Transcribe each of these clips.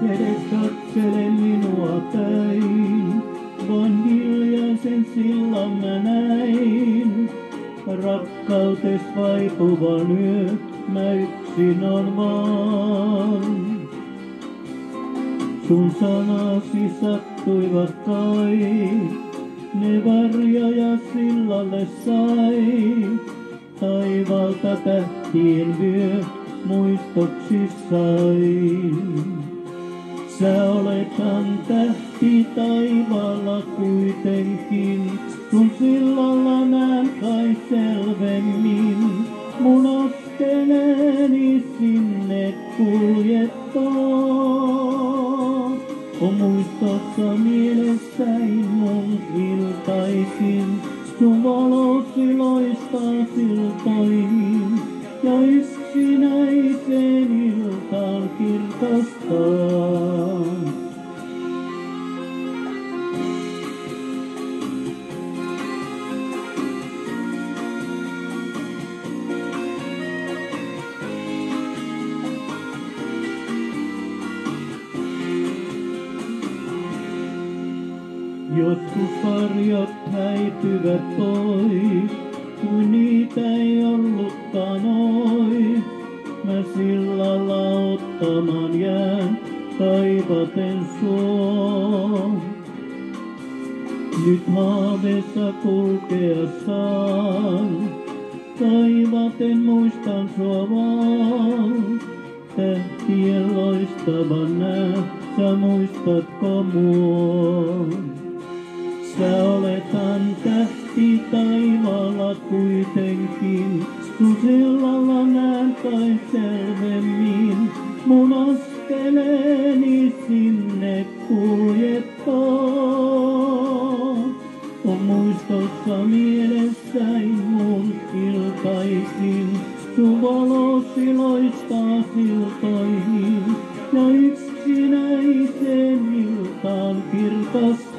edes katsele minua päin, vaan hiljaisen sillan mä näin. Rakkautes vaipuvan yö, mä yksin on vaan. Sun sanasi sattuivat kai, ne varjoja sillalle sai. Taivaalta tähtien vyö muistoksissain. Sä olethan tähti taivaalla kuitenkin, sun sillalla näen kai selvemmin. Mun askeleeni sinne kuljettaa. On muistossa mielessäin mun iltaisin, sun valosi loistaa siltoihin, ja yksinäiseen iltaan kirkastaa. Joskus varjot häipyvät pois, kuin niitä ei ollutkaan ois. Mä sillalla ottamaan jään, kaivaten sua. Nyt haaveessa kulkea saan, kaivaten muistan sua vaan. Tähtien loistavan nää, sä muistatko mua? Sä olethan tähti taivaalla kuitenkin, sun sillalla näen kai selvemmin. Mun askeleeni sinne kuljettaa. On muistossa mielessäin mun iltaisin, sun valosi loistaa siltoihin, ja yksinäisen iltaan kirkastaa.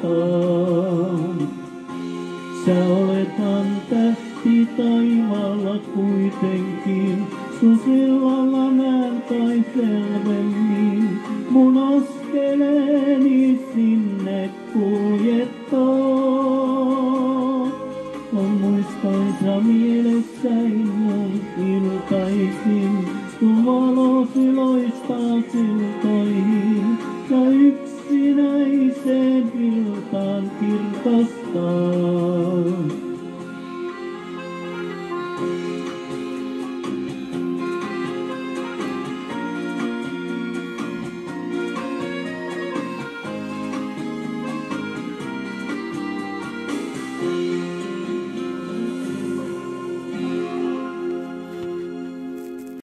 Sä olethan tähti taivaalla kuitenkin, sun sillalla näen kai selvemmin. Mun askeleeni sinne kuljettaa. On muistoissa mielessäin mun iltaisin, sun valosi loistaa siltoihin.